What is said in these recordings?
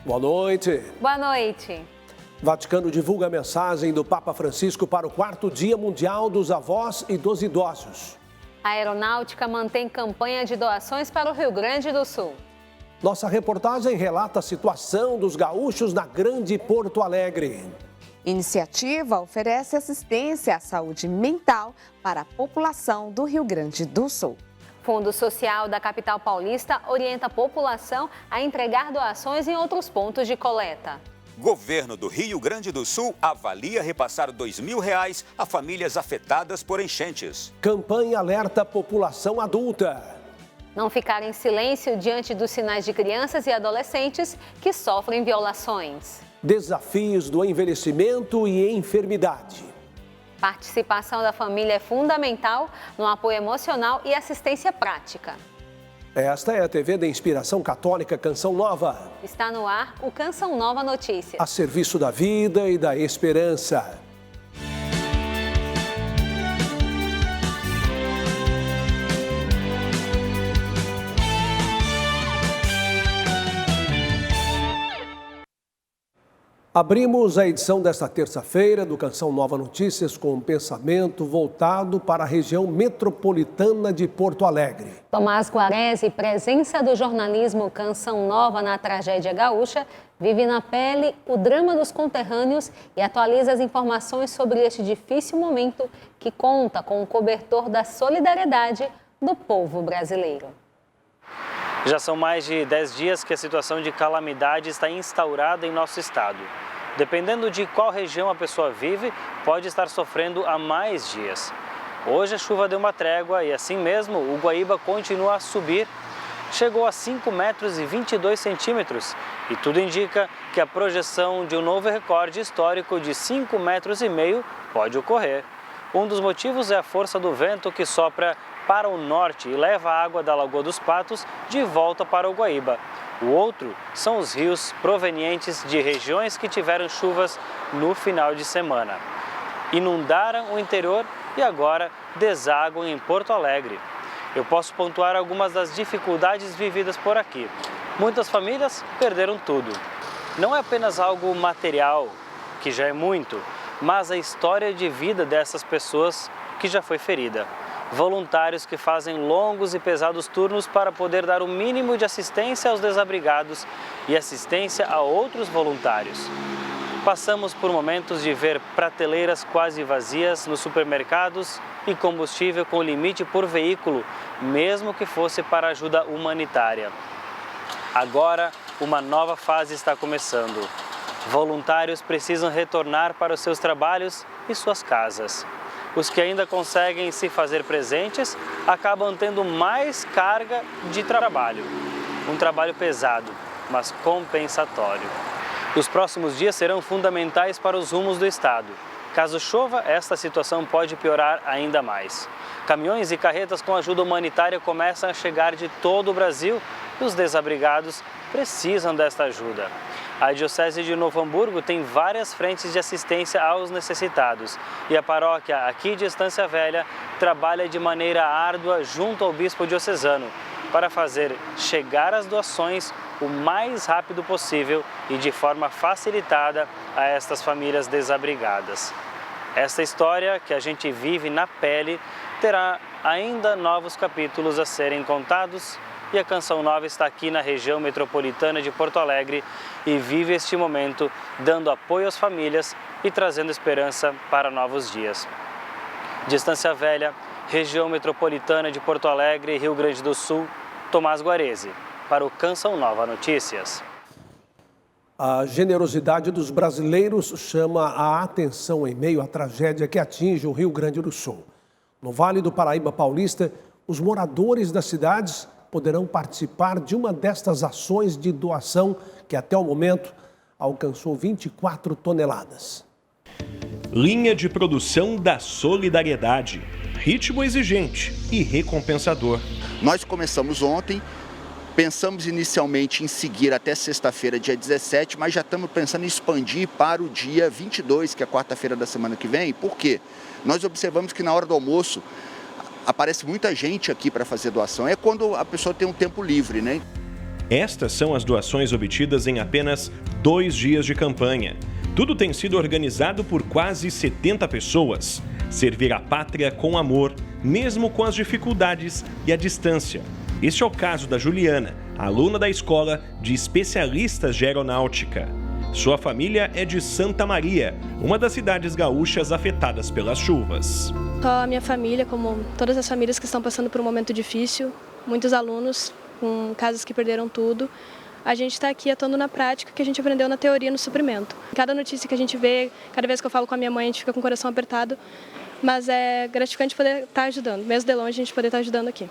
Boa noite. Boa noite. Vaticano divulga a mensagem do Papa Francisco para o 4º Dia Mundial dos Avós e dos Idosos. A Aeronáutica mantém campanha de doações para o Rio Grande do Sul. Nossa reportagem relata a situação dos gaúchos na Grande Porto Alegre. Iniciativa oferece assistência à saúde mental para a população do Rio Grande do Sul. Fundo Social da capital paulista orienta a população a entregar doações em outros pontos de coleta. Governo do Rio Grande do Sul avalia repassar R$2.000 a famílias afetadas por enchentes. Campanha alerta a população adulta. Não ficar em silêncio diante dos sinais de crianças e adolescentes que sofrem violações. Desafios do envelhecimento e enfermidade. Participação da família é fundamental no apoio emocional e assistência prática. Esta é a TV da Inspiração Católica Canção Nova. Está no ar o Canção Nova Notícias. A serviço da vida e da esperança. Abrimos a edição desta terça-feira do Canção Nova Notícias com um pensamento voltado para a região metropolitana de Porto Alegre. Tomás Guarese, presença do jornalismo Canção Nova na tragédia gaúcha, vive na pele o drama dos conterrâneos e atualiza as informações sobre este difícil momento que conta com o cobertor da solidariedade do povo brasileiro. Já são mais de 10 dias que a situação de calamidade está instaurada em nosso estado. Dependendo de qual região a pessoa vive, pode estar sofrendo há mais dias. Hoje a chuva deu uma trégua e assim mesmo o Guaíba continua a subir. Chegou a 5 metros e 22 centímetros e tudo indica que a projeção de um novo recorde histórico de 5,5 metros pode ocorrer. Um dos motivos é a força do vento que sopra para o norte e leva a água da Lagoa dos Patos de volta para o Guaíba. O outro são os rios provenientes de regiões que tiveram chuvas no final de semana. Inundaram o interior e agora desaguam em Porto Alegre. Eu posso pontuar algumas das dificuldades vividas por aqui. Muitas famílias perderam tudo. Não é apenas algo material, que já é muito, mas a história de vida dessas pessoas que já foi ferida. Voluntários que fazem longos e pesados turnos para poder dar o mínimo de assistência aos desabrigados e assistência a outros voluntários. Passamos por momentos de ver prateleiras quase vazias nos supermercados e combustível com limite por veículo, mesmo que fosse para ajuda humanitária. Agora, uma nova fase está começando. Voluntários precisam retornar para os seus trabalhos e suas casas. Os que ainda conseguem se fazer presentes acabam tendo mais carga de trabalho. Um trabalho pesado, mas compensatório. Os próximos dias serão fundamentais para os rumos do estado. Caso chova, esta situação pode piorar ainda mais. Caminhões e carretas com ajuda humanitária começam a chegar de todo o Brasil e os desabrigados precisam desta ajuda. A Diocese de Novo Hamburgo tem várias frentes de assistência aos necessitados e a paróquia aqui de Estância Velha trabalha de maneira árdua junto ao bispo diocesano para fazer chegar as doações o mais rápido possível e de forma facilitada a estas famílias desabrigadas. Esta história que a gente vive na pele terá ainda novos capítulos a serem contados e a Canção Nova está aqui na região metropolitana de Porto Alegre e vive este momento dando apoio às famílias e trazendo esperança para novos dias. De Estância Velha, região metropolitana de Porto Alegre, Rio Grande do Sul, Tomás Guarese, para o Canção Nova Notícias. A generosidade dos brasileiros chama a atenção em meio à tragédia que atinge o Rio Grande do Sul. No Vale do Paraíba Paulista, os moradores das cidades poderão participar de uma destas ações de doação que até o momento alcançou 24 toneladas. Linha de produção da solidariedade. Ritmo exigente e recompensador. Nós começamos ontem, pensamos inicialmente em seguir até sexta-feira, dia 17, mas já estamos pensando em expandir para o dia 22, que é quarta-feira da semana que vem. Por quê? Nós observamos que na hora do almoço aparece muita gente aqui para fazer doação. É quando a pessoa tem um tempo livre, né? Estas são as doações obtidas em apenas 2 dias de campanha. Tudo tem sido organizado por quase 70 pessoas. Servir a pátria com amor, mesmo com as dificuldades e a distância. Este é o caso da Juliana, aluna da Escola de Especialistas de Aeronáutica. Sua família é de Santa Maria, uma das cidades gaúchas afetadas pelas chuvas. Só a minha família, como todas as famílias que estão passando por um momento difícil, muitos alunos com casas que perderam tudo, a gente está aqui atuando na prática que a gente aprendeu na teoria no suprimento. Cada notícia que a gente vê, cada vez que eu falo com a minha mãe, a gente fica com o coração apertado, mas é gratificante poder estar ajudando, mesmo de longe a gente poder estar ajudando aqui.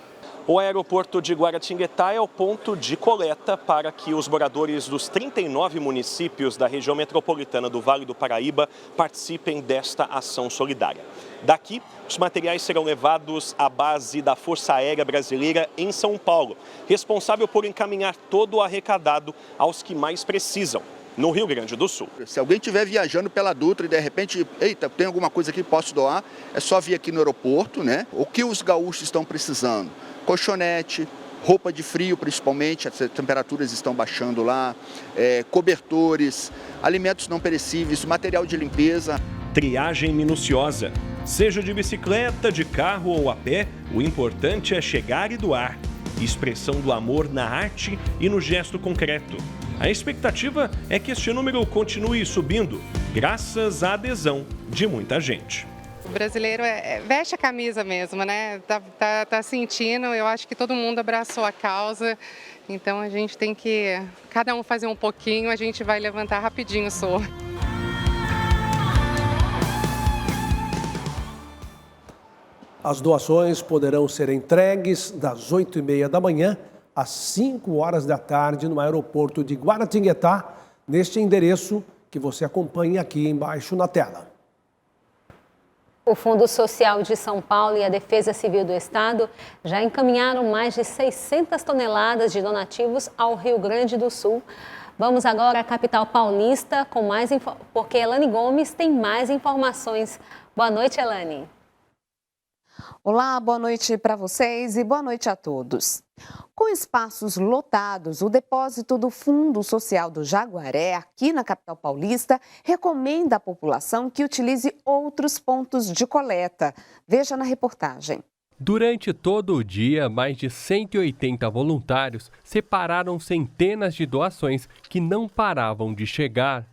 O aeroporto de Guaratinguetá é o ponto de coleta para que os moradores dos 39 municípios da região metropolitana do Vale do Paraíba participem desta ação solidária. Daqui, os materiais serão levados à base da Força Aérea Brasileira em São Paulo, responsável por encaminhar todo o arrecadado aos que mais precisam, no Rio Grande do Sul. Se alguém estiver viajando pela Dutra e de repente, eita, tem alguma coisa aqui que posso doar, é só vir aqui no aeroporto, né? O que os gaúchos estão precisando? Colchonete, roupa de frio principalmente, as temperaturas estão baixando lá, cobertores, alimentos não perecíveis, material de limpeza. Triagem minuciosa. Seja de bicicleta, de carro ou a pé, o importante é chegar e doar. Expressão do amor na arte e no gesto concreto. A expectativa é que este número continue subindo, graças à adesão de muita gente. O brasileiro veste a camisa mesmo, né? Tá sentindo, eu acho que todo mundo abraçou a causa, então a gente tem que, cada um fazer um pouquinho, a gente vai levantar rapidinho o som. As doações poderão ser entregues das 8h30 da manhã às 5 horas da tarde no aeroporto de Guaratinguetá, neste endereço que você acompanha aqui embaixo na tela. O Fundo Social de São Paulo e a Defesa Civil do Estado já encaminharam mais de 600 toneladas de donativos ao Rio Grande do Sul. Vamos agora à capital paulista, porque Elane Gomes tem mais informações. Boa noite, Elane. Olá, boa noite para vocês e boa noite a todos. Com espaços lotados, o depósito do Fundo Social do Jaguaré, aqui na capital paulista, recomenda à população que utilize outros pontos de coleta. Veja na reportagem. Durante todo o dia, mais de 180 voluntários separaram centenas de doações que não paravam de chegar.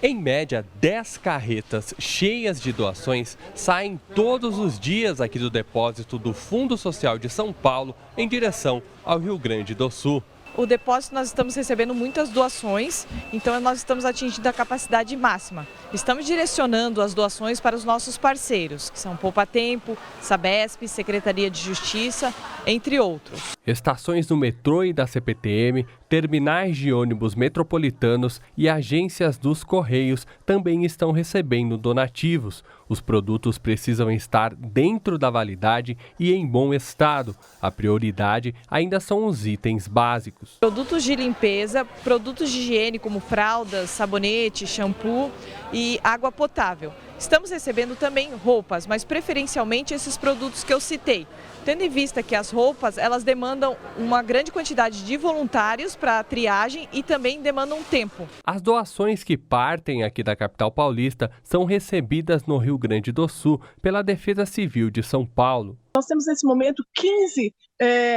Em média, 10 carretas cheias de doações saem todos os dias aqui do depósito do Fundo Social de São Paulo em direção ao Rio Grande do Sul. O depósito, nós estamos recebendo muitas doações, então nós estamos atingindo a capacidade máxima. Estamos direcionando as doações para os nossos parceiros, que são Poupa Tempo, Sabesp, Secretaria de Justiça, entre outros. Estações do metrô e da CPTM, terminais de ônibus metropolitanos e agências dos Correios também estão recebendo donativos. Os produtos precisam estar dentro da validade e em bom estado. A prioridade ainda são os itens básicos. Produtos de limpeza, produtos de higiene como fraldas, sabonete, shampoo e água potável. Estamos recebendo também roupas, mas preferencialmente esses produtos que eu citei. Tendo em vista que as roupas, elas demandam uma grande quantidade de voluntários para a triagem e também demandam tempo. As doações que partem aqui da capital paulista são recebidas no Rio Grande do Sul pela Defesa Civil de São Paulo. Nós temos nesse momento 15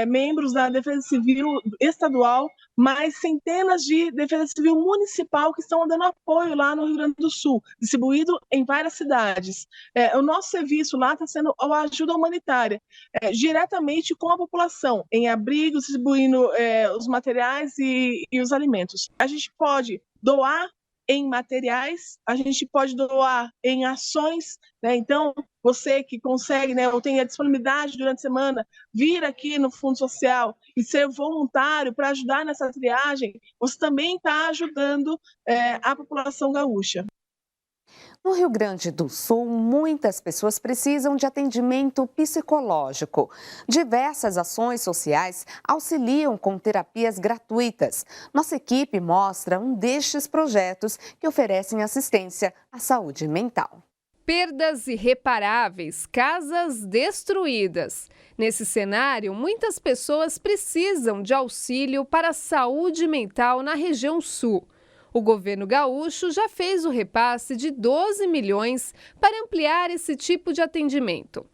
membros da Defesa Civil estadual, mais centenas de Defesa Civil municipal que estão dando apoio lá no Rio Grande do Sul, distribuído em várias cidades. O nosso serviço lá está sendo a ajuda humanitária, diretamente com a população, em abrigos, distribuindo os materiais e os alimentos. A gente pode doar em materiais, a gente pode doar em ações, né? Então, você que consegue, né, ou tem a disponibilidade durante a semana, vir aqui no Fundo Social e ser voluntário para ajudar nessa triagem, você também está ajudando a população gaúcha. No Rio Grande do Sul, muitas pessoas precisam de atendimento psicológico. Diversas ações sociais auxiliam com terapias gratuitas. Nossa equipe mostra um destes projetos que oferecem assistência à saúde mental. perdas irreparáveis, casas destruídas. Nesse cenário, muitas pessoas precisam de auxílio para a saúde mental na região sul. O governo gaúcho já fez o repasse de 12 milhões para ampliar esse tipo de atendimento.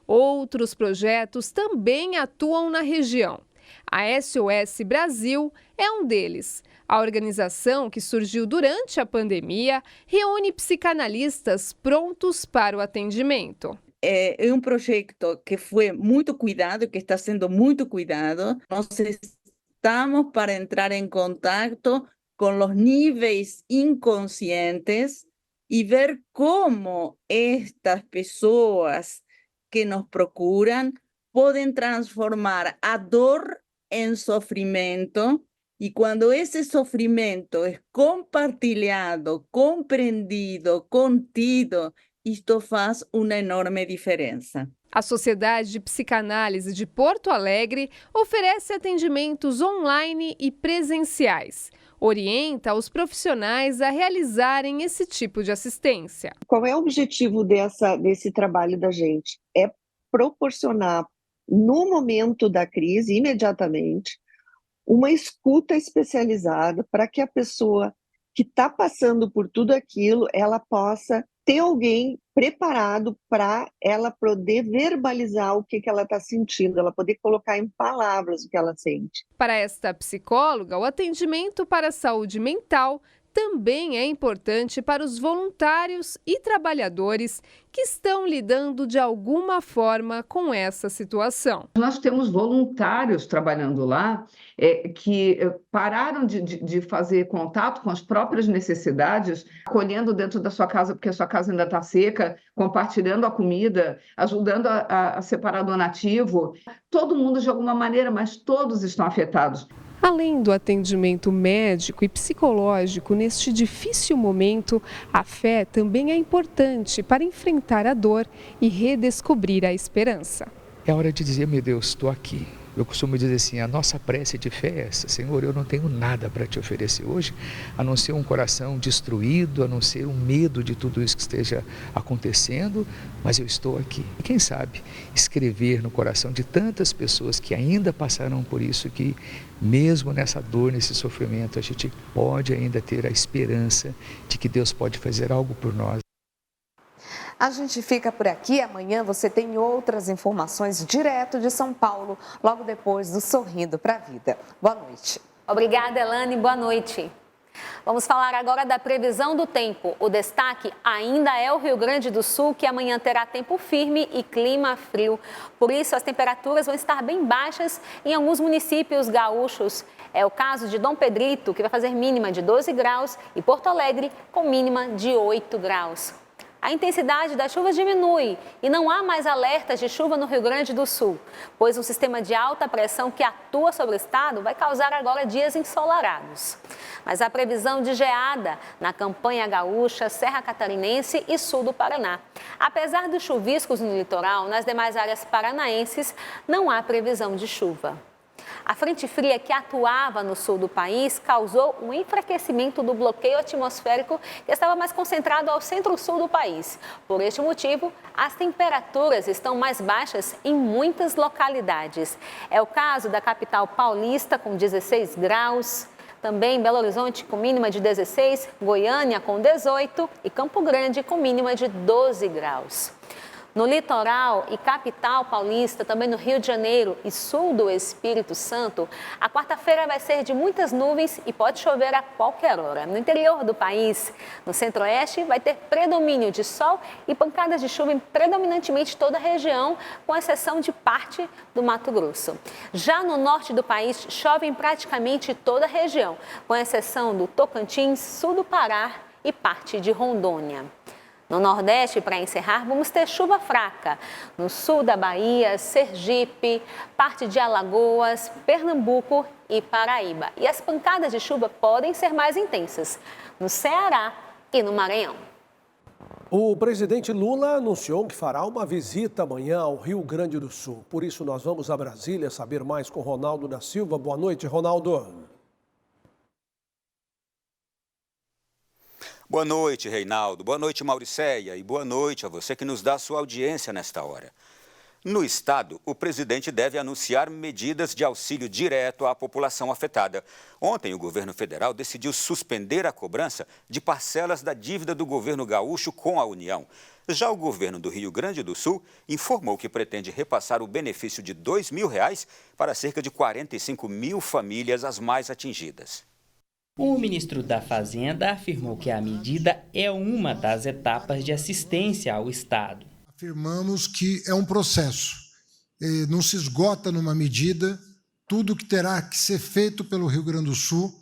Outros projetos também atuam na região. A SOS Brasil é um deles. A organização, que surgiu durante a pandemia, reúne psicanalistas prontos para o atendimento. É um projeto que foi muito cuidado, que está sendo muito cuidado. Nós estamos para entrar em contato com os níveis inconscientes e ver como estas pessoas que nos procuram podem transformar a dor em sofrimento. E quando esse sofrimento é compartilhado, compreendido, contido, isto faz uma enorme diferença. A Sociedade de Psicanálise de Porto Alegre oferece atendimentos online e presenciais. Orienta os profissionais a realizarem esse tipo de assistência. Qual é o objetivo desse trabalho da gente? É proporcionar, no momento da crise, imediatamente, uma escuta especializada para que a pessoa que está passando por tudo aquilo, ela possa ter alguém preparado para ela poder verbalizar o que ela está sentindo, ela poder colocar em palavras o que ela sente. Para esta psicóloga, o atendimento para a saúde mental também é importante para os voluntários e trabalhadores que estão lidando de alguma forma com essa situação. Nós temos voluntários trabalhando lá que pararam de fazer contato com as próprias necessidades, acolhendo dentro da sua casa, porque a sua casa ainda está seca, compartilhando a comida, ajudando a separar donativo. Todo mundo de alguma maneira, mas todos estão afetados. Além do atendimento médico e psicológico neste difícil momento, a fé também é importante para enfrentar a dor e redescobrir a esperança. É hora de dizer, meu Deus, estou aqui. Eu costumo dizer assim, a nossa prece de fé é essa: Senhor, eu não tenho nada para te oferecer hoje, a não ser um coração destruído, a não ser um medo de tudo isso que esteja acontecendo, mas eu estou aqui. E quem sabe escrever no coração de tantas pessoas que ainda passaram por isso, que mesmo nessa dor, nesse sofrimento, a gente pode ainda ter a esperança de que Deus pode fazer algo por nós. A gente fica por aqui. Amanhã você tem outras informações direto de São Paulo, logo depois do Sorrindo para a Vida. Boa noite. Obrigada, Elane. Boa noite. Vamos falar agora da previsão do tempo. O destaque ainda é o Rio Grande do Sul, que amanhã terá tempo firme e clima frio. Por isso, as temperaturas vão estar bem baixas em alguns municípios gaúchos. É o caso de Dom Pedrito, que vai fazer mínima de 12 graus, e Porto Alegre, com mínima de 8 graus. A intensidade das chuvas diminui e não há mais alertas de chuva no Rio Grande do Sul, pois um sistema de alta pressão que atua sobre o estado vai causar agora dias ensolarados. Mas há previsão de geada na campanha gaúcha, Serra Catarinense e sul do Paraná. Apesar dos chuviscos no litoral, nas demais áreas paranaenses não há previsão de chuva. A frente fria que atuava no sul do país causou um enfraquecimento do bloqueio atmosférico que estava mais concentrado ao centro-sul do país. Por este motivo, as temperaturas estão mais baixas em muitas localidades. É o caso da capital paulista, com 16 graus, também Belo Horizonte com mínima de 16, Goiânia com 18 e Campo Grande com mínima de 12 graus. No litoral e capital paulista, também no Rio de Janeiro e sul do Espírito Santo, a quarta-feira vai ser de muitas nuvens e pode chover a qualquer hora. No interior do país, no centro-oeste, vai ter predomínio de sol e pancadas de chuva em predominantemente toda a região, com exceção de parte do Mato Grosso. Já no norte do país, chove em praticamente toda a região, com exceção do Tocantins, sul do Pará e parte de Rondônia. No Nordeste, para encerrar, vamos ter chuva fraca no sul da Bahia, Sergipe, parte de Alagoas, Pernambuco e Paraíba. E as pancadas de chuva podem ser mais intensas no Ceará e no Maranhão. O presidente Lula anunciou que fará uma visita amanhã ao Rio Grande do Sul. Por isso, nós vamos a Brasília saber mais com Ronaldo da Silva. Boa noite, Ronaldo. Boa noite, Reinaldo. Boa noite, Mauricéia. E boa noite a você que nos dá a sua audiência nesta hora. No estado, o presidente deve anunciar medidas de auxílio direto à população afetada. Ontem, o governo federal decidiu suspender a cobrança de parcelas da dívida do governo gaúcho com a União. Já o governo do Rio Grande do Sul informou que pretende repassar o benefício de R$ 2.000 para cerca de 45 mil famílias as mais atingidas. O ministro da Fazenda afirmou que a medida é uma das etapas de assistência ao Estado. Afirmamos que é um processo, não se esgota numa medida, tudo que terá que ser feito pelo Rio Grande do Sul,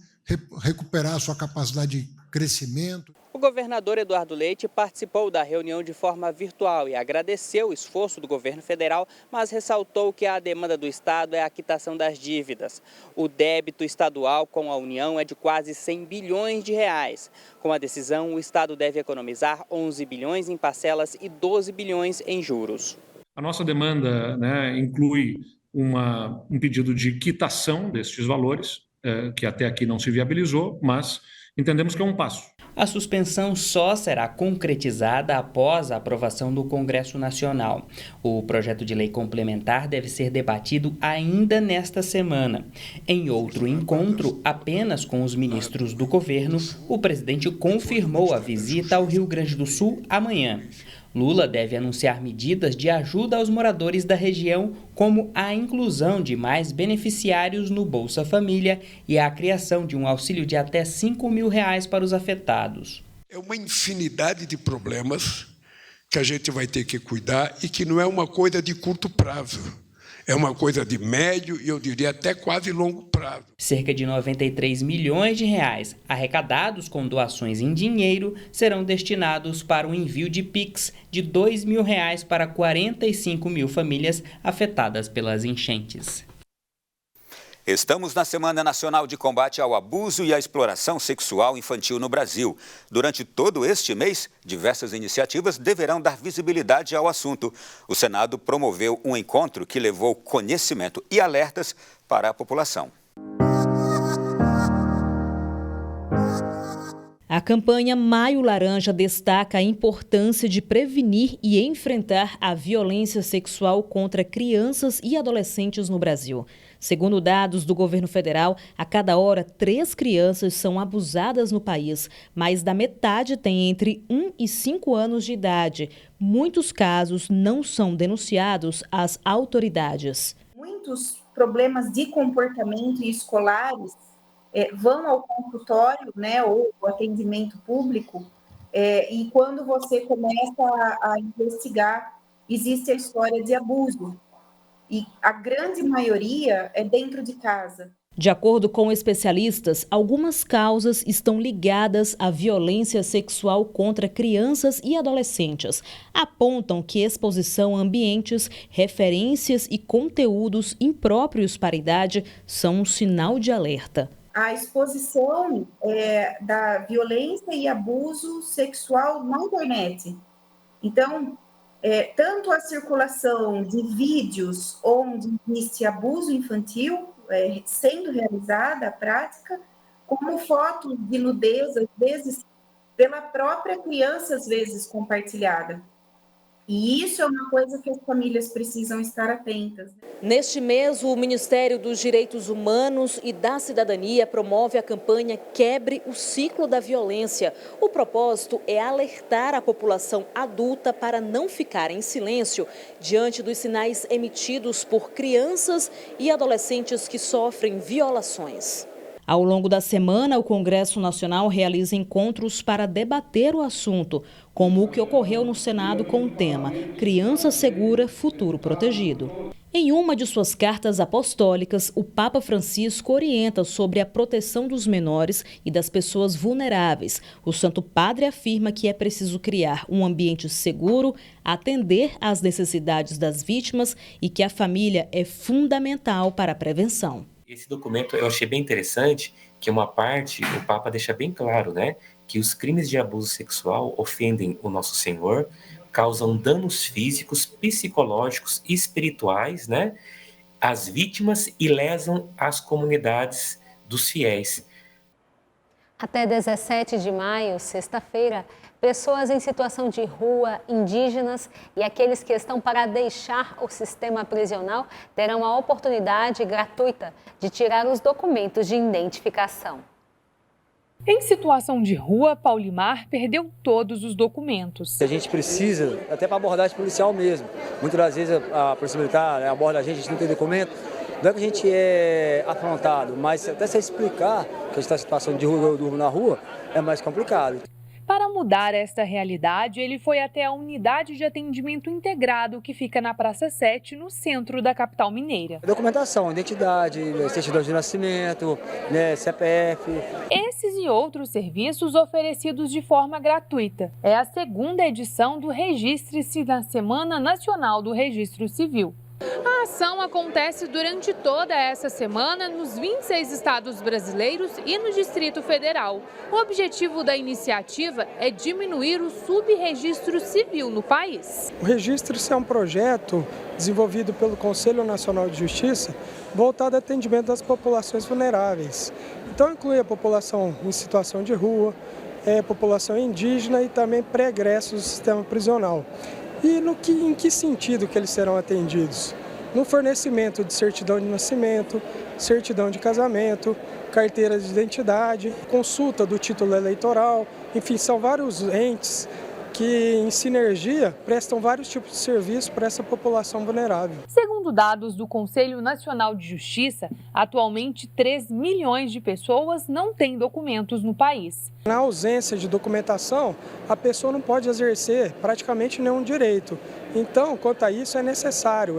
recuperar sua capacidade de crescimento. O governador Eduardo Leite participou da reunião de forma virtual e agradeceu o esforço do governo federal, mas ressaltou que a demanda do Estado é a quitação das dívidas. O débito estadual com a União é de quase 100 bilhões de reais. Com a decisão, o Estado deve economizar 11 bilhões em parcelas e 12 bilhões em juros. A nossa demanda, inclui um pedido de quitação destes valores, que até aqui não se viabilizou, mas entendemos que é um passo. A suspensão só será concretizada após a aprovação do Congresso Nacional. O projeto de lei complementar deve ser debatido ainda nesta semana. Em outro encontro, apenas com os ministros do governo, o presidente confirmou a visita ao Rio Grande do Sul amanhã. Lula deve anunciar medidas de ajuda aos moradores da região, como a inclusão de mais beneficiários no Bolsa Família e a criação de um auxílio de até R$ 5.000 para os afetados. É uma infinidade de problemas que a gente vai ter que cuidar e que não é uma coisa de curto prazo. É uma coisa de médio e eu diria até quase longo prazo. Cerca de 93 milhões de reais arrecadados com doações em dinheiro serão destinados para o envio de Pix de R$ 2.000 para 45 mil famílias afetadas pelas enchentes. Estamos na Semana Nacional de Combate ao Abuso e à Exploração Sexual Infantil no Brasil. Durante todo este mês, diversas iniciativas deverão dar visibilidade ao assunto. O Senado promoveu um encontro que levou conhecimento e alertas para a população. A campanha Maio Laranja destaca a importância de prevenir e enfrentar a violência sexual contra crianças e adolescentes no Brasil. Segundo dados do governo federal, a cada hora 3 crianças são abusadas no país. Mais da metade tem entre 1 e 5 anos de idade. Muitos casos não são denunciados às autoridades. Muitos problemas de comportamento escolares vão ao consultório, ou ao atendimento público, e quando você começa a investigar, existe a história de abuso. E a grande maioria é dentro de casa. De acordo com especialistas, algumas causas estão ligadas à violência sexual contra crianças e adolescentes. Apontam que exposição a ambientes, referências e conteúdos impróprios para a idade são um sinal de alerta. A exposição da violência e abuso sexual na internet. Então, tanto a circulação de vídeos onde existe abuso infantil sendo realizada a prática, como fotos de nudez, às vezes, pela própria criança, às vezes, compartilhada. E isso é uma coisa que as famílias precisam estar atentas. Neste mês, o Ministério dos Direitos Humanos e da Cidadania promove a campanha Quebre o Ciclo da Violência. O propósito é alertar a população adulta para não ficar em silêncio diante dos sinais emitidos por crianças e adolescentes que sofrem violações. Ao longo da semana, o Congresso Nacional realiza encontros para debater o assunto, como o que ocorreu no Senado com o tema Criança Segura, Futuro Protegido. Em uma de suas cartas apostólicas, o Papa Francisco orienta sobre a proteção dos menores e das pessoas vulneráveis. O Santo Padre afirma que é preciso criar um ambiente seguro, atender às necessidades das vítimas e que a família é fundamental para a prevenção. Esse documento eu achei bem interessante, que uma parte o Papa deixa bem claro, que os crimes de abuso sexual ofendem o nosso Senhor, causam danos físicos, psicológicos e espirituais, às vítimas e lesam as comunidades dos fiéis. Até 17 de maio, sexta-feira, pessoas em situação de rua, indígenas e aqueles que estão para deixar o sistema prisional terão a oportunidade gratuita de tirar os documentos de identificação. Em situação de rua, Paulimar perdeu todos os documentos. A gente precisa, até para abordagem policial mesmo. Muitas das vezes a polícia militar aborda a gente não tem documento. Não é que a gente é afrontado, mas até se explicar que a gente está em situação de rua, eu durmo na rua, é mais complicado. Para mudar esta realidade, ele foi até a unidade de atendimento integrado que fica na Praça 7, no centro da capital mineira. Documentação, identidade, certidão de nascimento, CPF. Esses e outros serviços oferecidos de forma gratuita. É a segunda edição do Registre-se na Semana Nacional do Registro Civil. A ação acontece durante toda essa semana nos 26 estados brasileiros e no Distrito Federal. O objetivo da iniciativa é diminuir o subregistro civil no país. O Registre-se é um projeto desenvolvido pelo Conselho Nacional de Justiça voltado ao atendimento das populações vulneráveis. Então inclui a população em situação de rua, população indígena e também pré-egressos do sistema prisional. E em que sentido que eles serão atendidos? No fornecimento de certidão de nascimento, certidão de casamento, carteira de identidade, consulta do título eleitoral, enfim, são vários entes que, em sinergia, prestam vários tipos de serviços para essa população vulnerável. Segundo dados do Conselho Nacional de Justiça, atualmente 3 milhões de pessoas não têm documentos no país. Na ausência de documentação, a pessoa não pode exercer praticamente nenhum direito. Então, quanto a isso, é necessário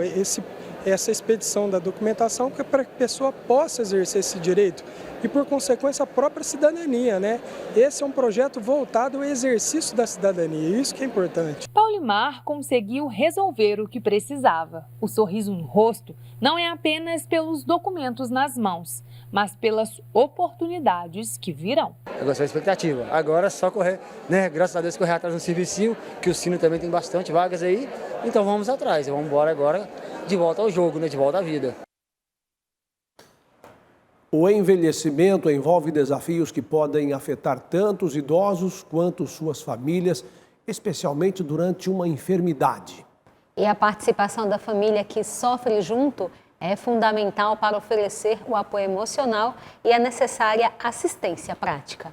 essa expedição da documentação para que a pessoa possa exercer esse direito e, por consequência, a própria cidadania, né? Esse é um projeto voltado ao exercício da cidadania, isso que é importante. Paulimar conseguiu resolver o que precisava. O sorriso no rosto não é apenas pelos documentos nas mãos, mas pelas oportunidades que virão. Eu gostei da expectativa. Agora é só correr, né? Graças a Deus, correr atrás do servicinho, que o Sino também tem bastante vagas aí. Então vamos atrás, vamos embora agora de volta ao jogo, né? De volta à vida. O envelhecimento envolve desafios que podem afetar tanto os idosos quanto suas famílias, especialmente durante uma enfermidade. E a participação da família que sofre junto é fundamental para oferecer o apoio emocional e a necessária assistência prática.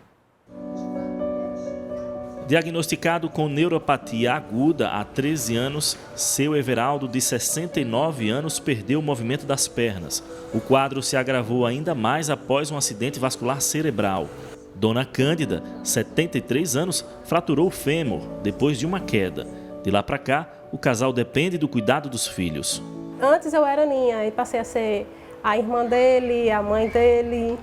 Diagnosticado com neuropatia aguda há 13 anos, seu Everaldo, de 69 anos, perdeu o movimento das pernas. O quadro se agravou ainda mais após um acidente vascular cerebral. Dona Cândida, 73 anos, fraturou o fêmur depois de uma queda. De lá para cá, o casal depende do cuidado dos filhos. Antes eu era Aninha e passei a ser a irmã dele, a mãe dele.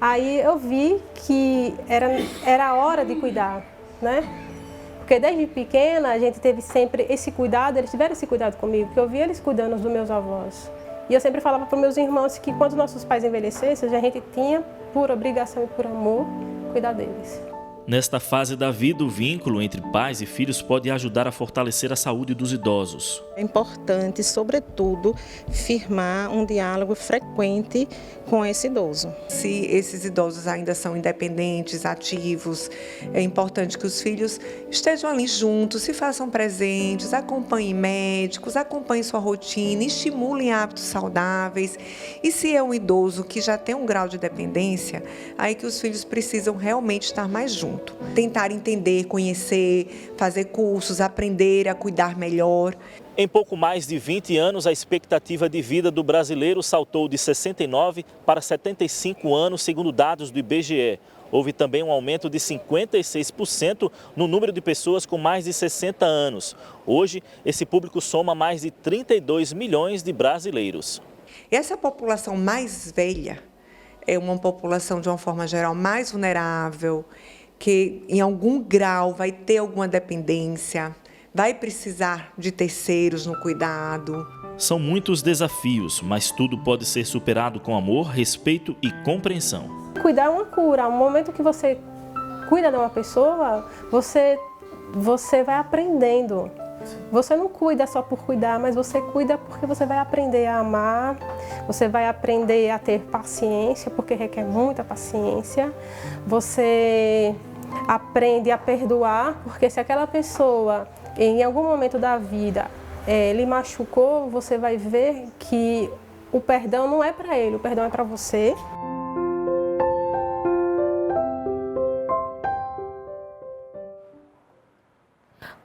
Aí eu vi que era a hora de cuidar, né? Porque desde pequena a gente teve sempre esse cuidado, eles tiveram esse cuidado comigo, porque eu vi eles cuidando dos meus avós. E eu sempre falava para os meus irmãos que quando nossos pais envelhecessem, a gente tinha, por obrigação e por amor, cuidar deles. Nesta fase da vida, o vínculo entre pais e filhos pode ajudar a fortalecer a saúde dos idosos. É importante, sobretudo, firmar um diálogo frequente com esse idoso. Se esses idosos ainda são independentes, ativos, é importante que os filhos estejam ali juntos, se façam presentes, acompanhem médicos, acompanhem sua rotina, estimulem hábitos saudáveis. E se é um idoso que já tem um grau de dependência, aí que os filhos precisam realmente estar mais juntos. Tentar entender, conhecer, fazer cursos, aprender a cuidar melhor. Em pouco mais de 20 anos, a expectativa de vida do brasileiro saltou de 69 para 75 anos, segundo dados do IBGE. Houve também um aumento de 56% no número de pessoas com mais de 60 anos. Hoje, esse público soma mais de 32 milhões de brasileiros. Essa população mais velha é uma população, de uma forma geral, mais vulnerável, que em algum grau vai ter alguma dependência, vai precisar de terceiros no cuidado. São muitos desafios, mas tudo pode ser superado com amor, respeito e compreensão. Cuidar é uma cura. No momento que você cuida de uma pessoa, você vai aprendendo. Você não cuida só por cuidar, mas você cuida porque você vai aprender a amar Você vai aprender a ter paciência, porque requer muita paciência. Você aprende a perdoar, porque se aquela pessoa, em algum momento da vida, lhe machucou, você vai ver que o perdão não é para ele, o perdão é para você.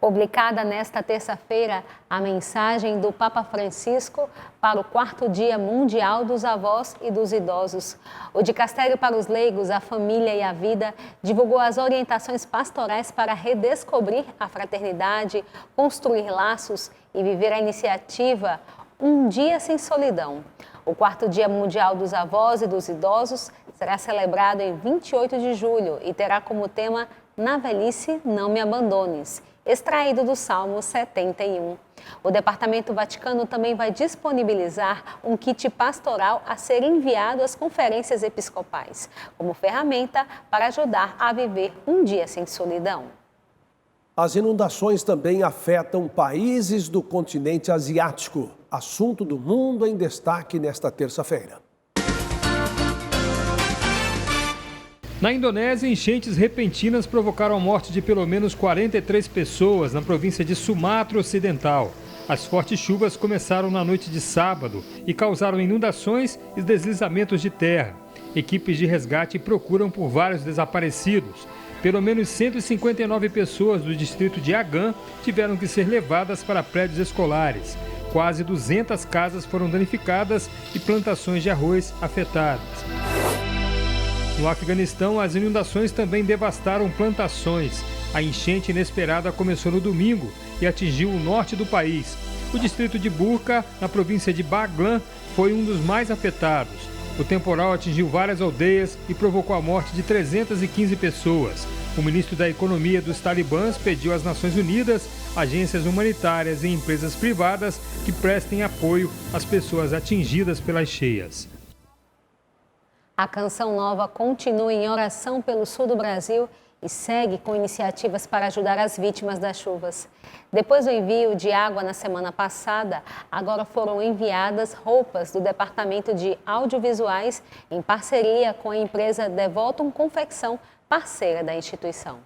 Publicada nesta terça-feira a mensagem do Papa Francisco para o 4º Dia Mundial dos Avós e dos Idosos. O Dicastério para os Leigos, a Família e a Vida divulgou as orientações pastorais para redescobrir a fraternidade, construir laços e viver a iniciativa Um Dia Sem Solidão. O 4º Dia Mundial dos Avós e dos Idosos será celebrado em 28 de julho e terá como tema Na Velhice Não Me Abandones, extraído do Salmo 71. O Departamento Vaticano também vai disponibilizar um kit pastoral a ser enviado às conferências episcopais, como ferramenta para ajudar a viver um dia sem solidão. As inundações também afetam países do continente asiático. Assunto do mundo em destaque nesta terça-feira. Na Indonésia, enchentes repentinas provocaram a morte de pelo menos 43 pessoas na província de Sumatra Ocidental. As fortes chuvas começaram na noite de sábado e causaram inundações e deslizamentos de terra. Equipes de resgate procuram por vários desaparecidos. Pelo menos 159 pessoas do distrito de Agam tiveram que ser levadas para prédios escolares. Quase 200 casas foram danificadas e plantações de arroz afetadas. No Afeganistão, as inundações também devastaram plantações. A enchente inesperada começou no domingo e atingiu o norte do país. O distrito de Burqa, na província de Baglan, foi um dos mais afetados. O temporal atingiu várias aldeias e provocou a morte de 315 pessoas. O ministro da Economia dos Talibãs pediu às Nações Unidas, agências humanitárias e empresas privadas que prestem apoio às pessoas atingidas pelas cheias. A Canção Nova continua em oração pelo sul do Brasil e segue com iniciativas para ajudar as vítimas das chuvas. Depois do envio de água na semana passada, agora foram enviadas roupas do Departamento de Audiovisuais em parceria com a empresa Devotum Confecção, parceira da instituição.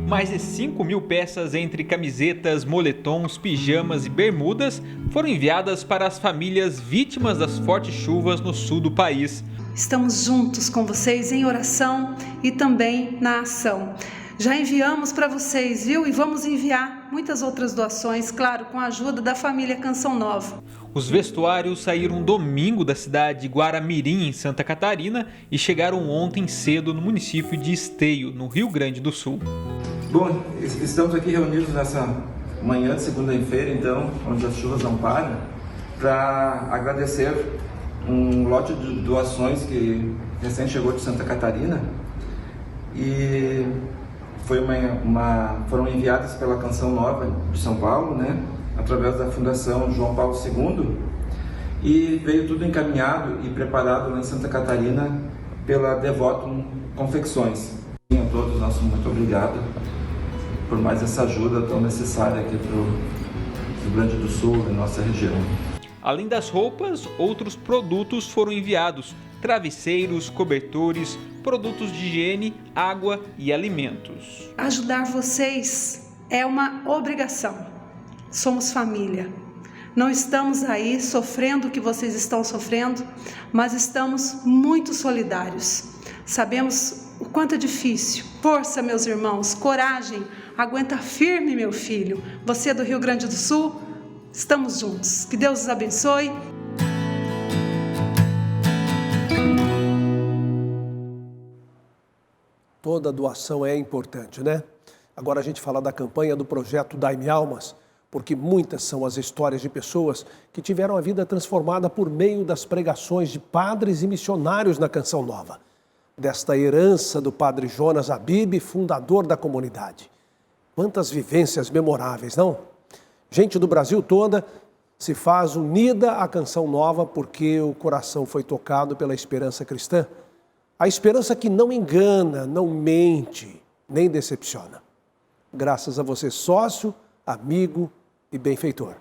Mais de 5.000 peças entre camisetas, moletons, pijamas e bermudas foram enviadas para as famílias vítimas das fortes chuvas no sul do país. Estamos juntos com vocês em oração e também na ação. Já enviamos para vocês, viu? E vamos enviar muitas outras doações, claro, com a ajuda da família Canção Nova. Os vestuários saíram domingo da cidade de Guaramirim, em Santa Catarina, e chegaram ontem cedo no município de Esteio, no Rio Grande do Sul. Bom, estamos aqui reunidos nessa manhã de segunda-feira, então, onde as chuvas não param, para agradecer um lote de doações que recém chegou de Santa Catarina e foram enviadas pela Canção Nova de São Paulo, né, através da Fundação João Paulo II, e veio tudo encaminhado e preparado lá em Santa Catarina pela Devotum Confecções. A todos, nosso muito obrigado por mais essa ajuda tão necessária aqui para o Rio Grande do Sul e nossa região. Além das roupas, outros produtos foram enviados: travesseiros, cobertores, produtos de higiene, água e alimentos. Ajudar vocês é uma obrigação. Somos família. Não estamos aí sofrendo o que vocês estão sofrendo, mas estamos muito solidários. Sabemos o quanto é difícil. Força, meus irmãos, coragem, aguenta firme, meu filho. Você é do Rio Grande do Sul? Estamos juntos. Que Deus os abençoe. Toda doação é importante, né? Agora a gente fala da campanha do projeto Dai-me Almas, porque muitas são as histórias de pessoas que tiveram a vida transformada por meio das pregações de padres e missionários na Canção Nova. Desta herança do padre Jonas Abib, fundador da comunidade. Quantas vivências memoráveis, não? Gente do Brasil toda se faz unida à Canção Nova porque o coração foi tocado pela esperança cristã. A esperança que não engana, não mente, nem decepciona. Graças a você, sócio, amigo e benfeitor.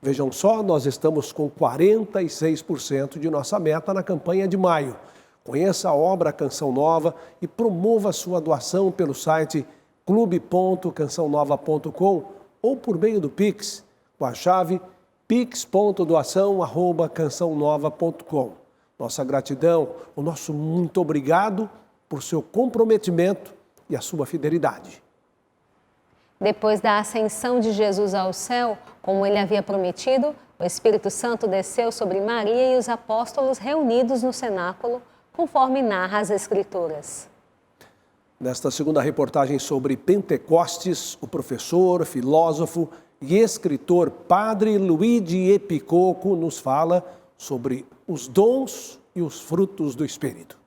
Vejam só, nós estamos com 46% de nossa meta na campanha de maio. Conheça a obra Canção Nova e promova sua doação pelo site clube.cançãonova.com ou por meio do Pix, com a chave pix.doação@cançãonova.com. Nossa gratidão, o nosso muito obrigado por seu comprometimento e a sua fidelidade. Depois da ascensão de Jesus ao céu, como ele havia prometido, o Espírito Santo desceu sobre Maria e os apóstolos reunidos no cenáculo, conforme narra as Escrituras. Nesta segunda reportagem sobre Pentecostes, o professor, filósofo e escritor Padre Luigi Epicoco nos fala sobre os dons e os frutos do Espírito.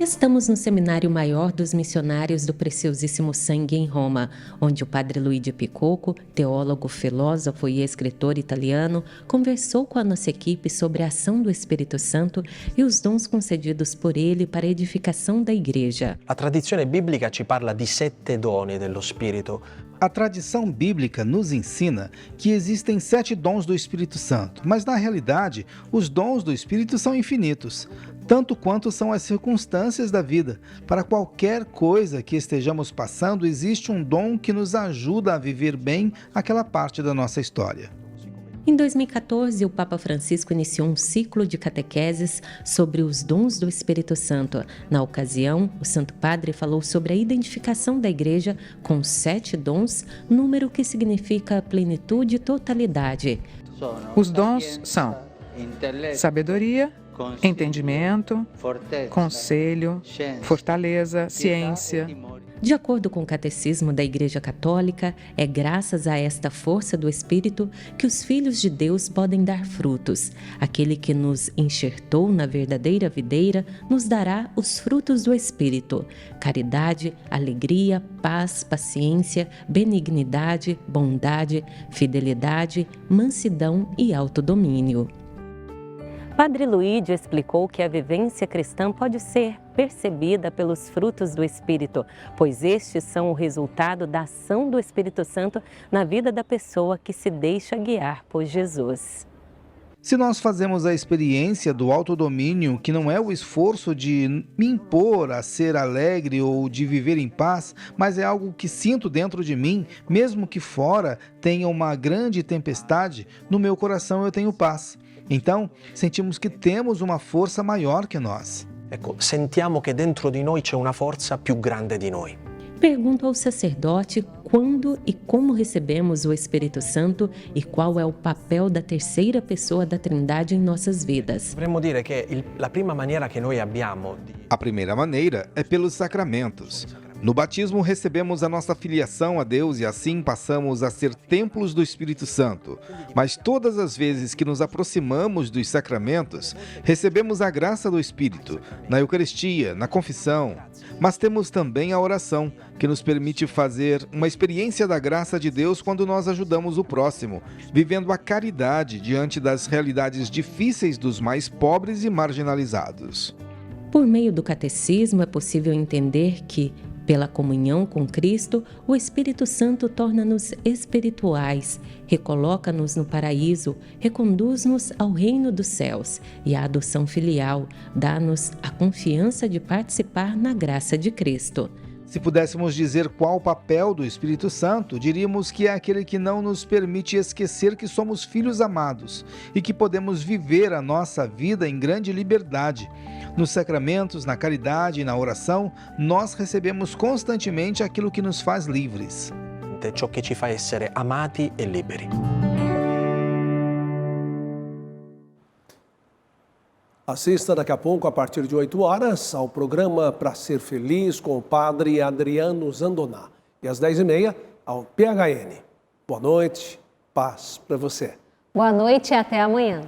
Estamos no Seminário Maior dos Missionários do Preciosíssimo Sangue em Roma, onde o padre Luigi Epicoco, teólogo, filósofo e escritor italiano, conversou com a nossa equipe sobre a ação do Espírito Santo e os dons concedidos por ele para a edificação da Igreja. A tradizione biblica ci parla di 7 doni dello Spirito. A tradição bíblica nos ensina que existem 7 dons do Espírito Santo, mas na realidade os dons do Espírito são infinitos, tanto quanto são as circunstâncias da vida. Para qualquer coisa que estejamos passando, existe um dom que nos ajuda a viver bem aquela parte da nossa história. Em 2014, o Papa Francisco iniciou um ciclo de catequeses sobre os dons do Espírito Santo. Na ocasião, o Santo Padre falou sobre a identificação da Igreja com 7 dons, número que significa plenitude e totalidade. Os dons são sabedoria, entendimento, conselho, fortaleza, ciência. De acordo com o Catecismo da Igreja Católica, é graças a esta força do Espírito que os filhos de Deus podem dar frutos. Aquele que nos enxertou na verdadeira videira nos dará os frutos do Espírito: caridade, alegria, paz, paciência, benignidade, bondade, fidelidade, mansidão e autodomínio. Padre Luigi explicou que a vivência cristã pode ser percebida pelos frutos do Espírito, pois estes são o resultado da ação do Espírito Santo na vida da pessoa que se deixa guiar por Jesus. Se nós fazemos a experiência do autodomínio, que não é o esforço de me impor a ser alegre ou de viver em paz, mas é algo que sinto dentro de mim, mesmo que fora tenha uma grande tempestade, no meu coração eu tenho paz. Então, sentimos que temos uma força maior que nós. Ecco, sentiamo che dentro di noi c'è una forza più grande di noi. Pergunto ao sacerdote quando e como recebemos o Espírito Santo e qual é o papel da terceira pessoa da Trindade em nossas vidas. Dovremmo dire che la prima maniera che noi abbiamo A primeira maneira é pelos sacramentos. No batismo recebemos a nossa filiação a Deus e assim passamos a ser templos do Espírito Santo. Mas todas as vezes que nos aproximamos dos sacramentos, recebemos a graça do Espírito, na Eucaristia, na confissão. Mas temos também a oração, que nos permite fazer uma experiência da graça de Deus quando nós ajudamos o próximo, vivendo a caridade diante das realidades difíceis dos mais pobres e marginalizados. Por meio do catecismo é possível entender que, pela comunhão com Cristo, o Espírito Santo torna-nos espirituais, recoloca-nos no paraíso, reconduz-nos ao reino dos céus e a adoção filial, dá-nos a confiança de participar na graça de Cristo. Se pudéssemos dizer qual o papel do Espírito Santo, diríamos que é aquele que não nos permite esquecer que somos filhos amados e que podemos viver a nossa vida em grande liberdade. Nos sacramentos, na caridade e na oração, nós recebemos constantemente aquilo que nos faz livres. Ciò che ci fa essere amati e liberi. Assista daqui a pouco, a partir de 8 horas, ao programa Pra Ser Feliz com o padre Adriano Zandoná. E às 10h30, ao PHN. Boa noite, paz para você. Boa noite e até amanhã.